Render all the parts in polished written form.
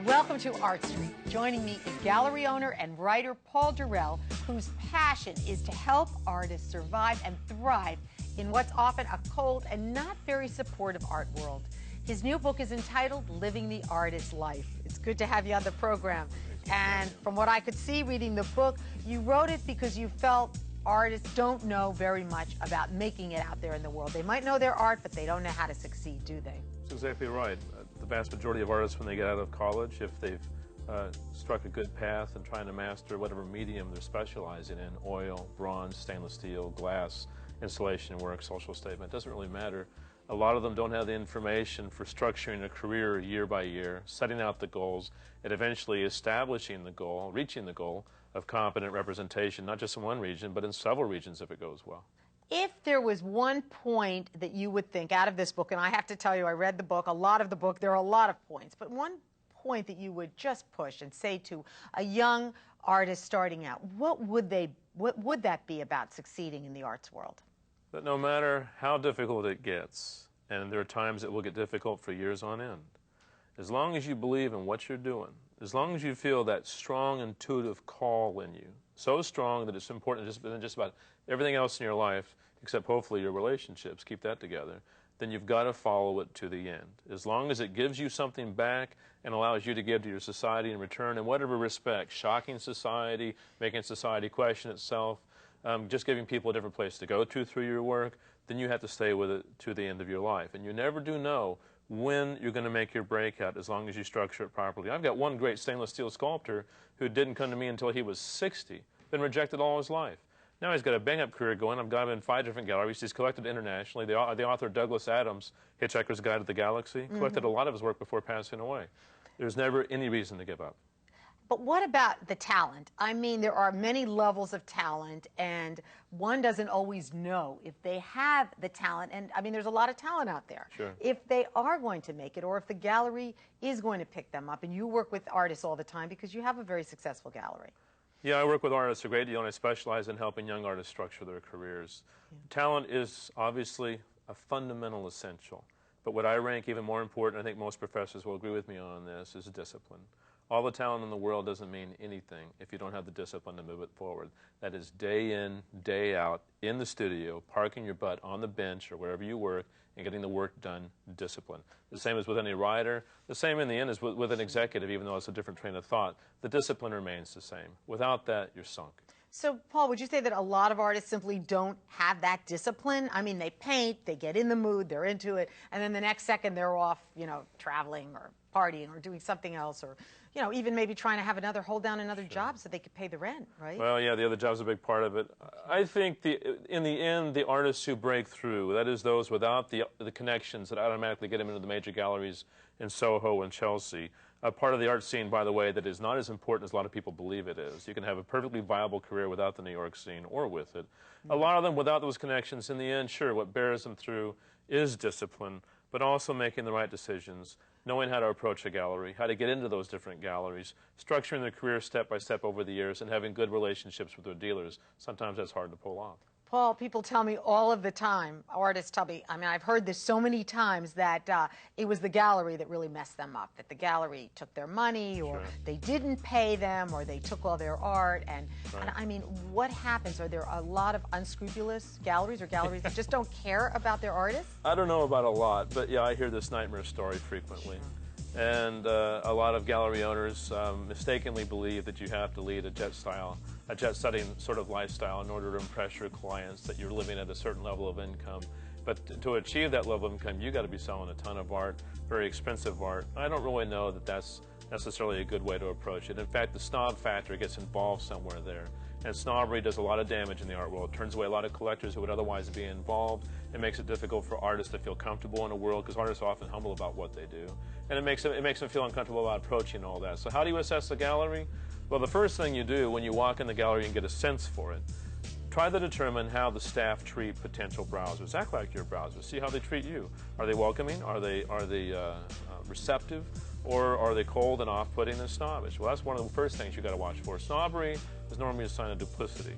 Welcome to Art Street. Joining me is gallery owner and writer Paul Dorrell, whose passion is to help artists survive and thrive in what's often a cold and not very supportive art world. His new book is entitled Living the Artist's Life. It's good to have you on the program. And from what I could see reading the book, you wrote it because you felt artists don't know very much about making it out there in the world. They might know their art, but they don't know how to succeed, do they? That's exactly right. The vast majority of artists, when they get out of college, if they've struck a good path and trying to master whatever medium they're specializing in, oil, bronze, stainless steel, glass, installation work, social statement, doesn't really matter. A lot of them don't have the information for structuring a career year by year, setting out the goals, and eventually establishing the goal, reaching the goal of competent representation, not just in one region, but in several regions if it goes well. If there was one point that you would think out of this book, and I have to tell you, I read the book, a lot of the book, there are a lot of points, but one point that you would just push and say to a young artist starting out, what would that be about succeeding in the arts world? That no matter how difficult it gets, and there are times it will get difficult for years on end, as long as you believe in what you're doing, as long as you feel that strong intuitive call in you, so strong that it's important than just about everything else in your life, except hopefully your relationships, keep that together, then you've got to follow it to the end. As long as it gives you something back and allows you to give to your society in return in whatever respect, shocking society, making society question itself, just giving people a different place to go to through your work, then you have to stay with it to the end of your life. And you never do know when you're going to make your breakout as long as you structure it properly. I've got one great stainless steel sculptor who didn't come to me until he was 60, been rejected all his life. Now he's got a bang-up career going. I've got him in 5 different galleries. He's collected internationally. The author Douglas Adams, Hitchhiker's Guide to the Galaxy, collected a lot of his work before passing away. There's never any reason to give up. But what about the talent? I mean, there are many levels of talent, and one doesn't always know if they have the talent. And, I mean, there's a lot of talent out there. Sure. If they are going to make it, or if the gallery is going to pick them up, and you work with artists all the time because you have a very successful gallery. Yeah, I work with artists a great deal, and I specialize in helping young artists structure their careers. Yeah. Talent is obviously a fundamental essential, but what I rank even more important, I think most professors will agree with me on this, is discipline. All the talent in the world doesn't mean anything if you don't have the discipline to move it forward. That is day in, day out, in the studio, parking your butt on the bench or wherever you work and getting the work done, discipline. The same as with any writer. The same in the end is with an executive, even though it's a different train of thought. The discipline remains the same. Without that, you're sunk. So, Paul, would you say that a lot of artists simply don't have that discipline? I mean, they paint, they get in the mood, they're into it, and then the next second they're off, you know, traveling or partying or doing something else, or, you know, even maybe trying to hold down another job so they could pay the rent, right? Well, yeah, the other job's a big part of it. I think in the end, the artists who break through, that is those without the connections that automatically get them into the major galleries in Soho and Chelsea, a part of the art scene, by the way, that is not as important as a lot of people believe it is. You can have a perfectly viable career without the New York scene or with it. A lot of them, without those connections, in the end, sure, what bears them through is discipline, but also making the right decisions, knowing how to approach a gallery, how to get into those different galleries, structuring their career step by step over the years, and having good relationships with their dealers. Sometimes that's hard to pull off. Paul, people tell me all of the time, artists tell me, I mean, I've heard this so many times, that it was the gallery that really messed them up, that the gallery took their money, or they didn't pay them, or they took all their art. And I mean, what happens? Are there a lot of unscrupulous galleries, or galleries that just don't care about their artists? I don't know about a lot, but yeah, I hear this nightmare story frequently. And a lot of gallery owners mistakenly believe that you have to lead a jet-setting sort of lifestyle in order to impress your clients, that you're living at a certain level of income. But to achieve that level of income, you got to be selling a ton of art, very expensive art. I don't really know that that's necessarily a good way to approach it. In fact, the snob factor gets involved somewhere there. And snobbery does a lot of damage in the art world. It turns away a lot of collectors who would otherwise be involved. It makes it difficult for artists to feel comfortable in a world, because artists are often humble about what they do. And it makes them feel uncomfortable about approaching all that. So how do you assess the gallery? Well, the first thing you do when you walk in the gallery and get a sense for it, try to determine how the staff treat potential browsers. Act like your browsers. See how they treat you. Are they welcoming? Are they receptive? Or are they cold and off-putting and snobbish? Well, that's one of the first things you got to watch for. Snobbery is normally a sign of duplicity.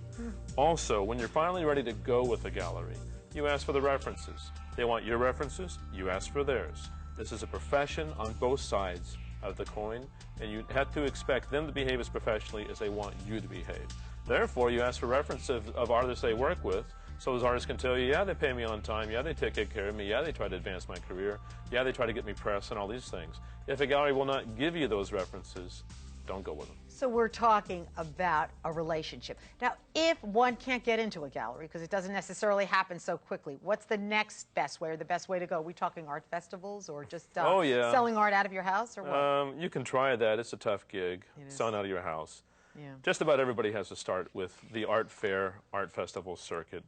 Also, when you're finally ready to go with a gallery, you ask for the references. They want your references, you ask for theirs. This is a profession on both sides. of the coin, and you have to expect them to behave as professionally as they want you to behave. Therefore, you ask for references of artists they work with, so those artists can tell you, yeah, they pay me on time, yeah, they take good care of me, yeah, they try to advance my career, yeah, they try to get me press and all these things. If a gallery will not give you those references, don't go with them. So we're talking about a relationship. Now, if one can't get into a gallery, because it doesn't necessarily happen so quickly, what's the next best way or the best way to go? Are we talking art festivals or just selling art out of your house or what? You can try that. It's a tough gig, selling out of your house. Yeah. Just about everybody has to start with the art fair, art festival circuit.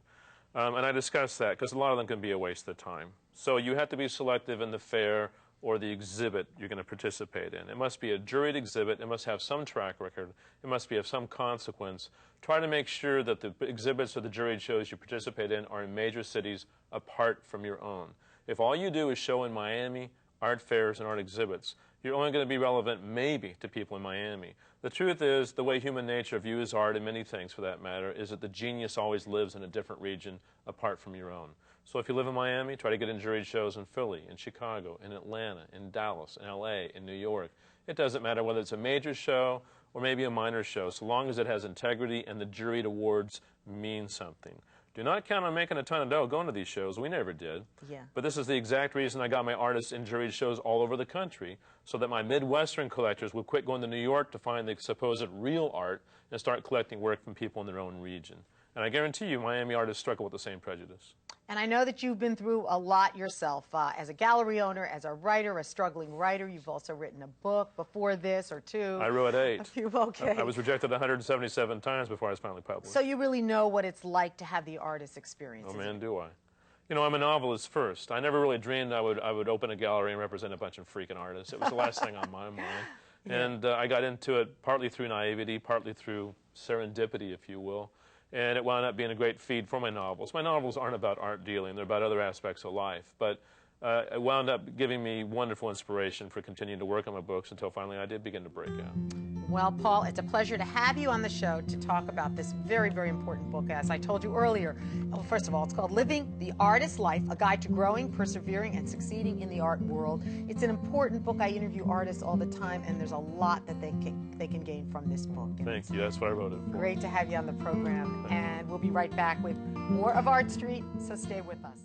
And I discuss that because a lot of them can be a waste of time. So you have to be selective in the fair or the exhibit you're going to participate in. It must be a juried exhibit. It must have some track record. It must be of some consequence. Try to make sure that the exhibits or the juried shows you participate in are in major cities apart from your own. If all you do is show in Miami, art fairs and art exhibits, you're only going to be relevant maybe to people in Miami. The truth is, the way human nature views art, and many things for that matter, is that the genius always lives in a different region apart from your own. So if you live in Miami, try to get in juried shows in Philly, in Chicago, in Atlanta, in Dallas, in LA, in New York. It doesn't matter whether it's a major show or maybe a minor show, so long as it has integrity and the juried awards mean something. Do not count on making a ton of dough going to these shows. We never did. Yeah. But this is the exact reason I got my artists in juried shows all over the country, so that my Midwestern collectors would quit going to New York to find the supposed real art and start collecting work from people in their own region. And I guarantee you, Miami artists struggle with the same prejudice. And I know that you've been through a lot yourself. As a gallery owner, as a writer, a struggling writer, you've also written a book before this or two. I wrote 8. A few, okay. I was rejected 177 times before I was finally published. So you really know what it's like to have the artist experience. Oh, man, do I. You know, I'm a novelist first. I never really dreamed I would open a gallery and represent a bunch of freaking artists. It was the last thing on my mind. Yeah. And I got into it partly through naivety, partly through serendipity, if you will. And it wound up being a great feed for my novels. My novels aren't about art dealing. They're about other aspects of life. But it wound up giving me wonderful inspiration for continuing to work on my books until finally I did begin to break out. Well, Paul, it's a pleasure to have you on the show to talk about this very, very important book. As I told you earlier, well, first of all, it's called Living the Artist's Life, A Guide to Growing, Persevering, and Succeeding in the Art World. It's an important book. I interview artists all the time, and there's a lot that they can gain from this book. Thank you. That's what I wrote it for. Great to have you on the program. And we'll be right back with more of Art Street, so stay with us.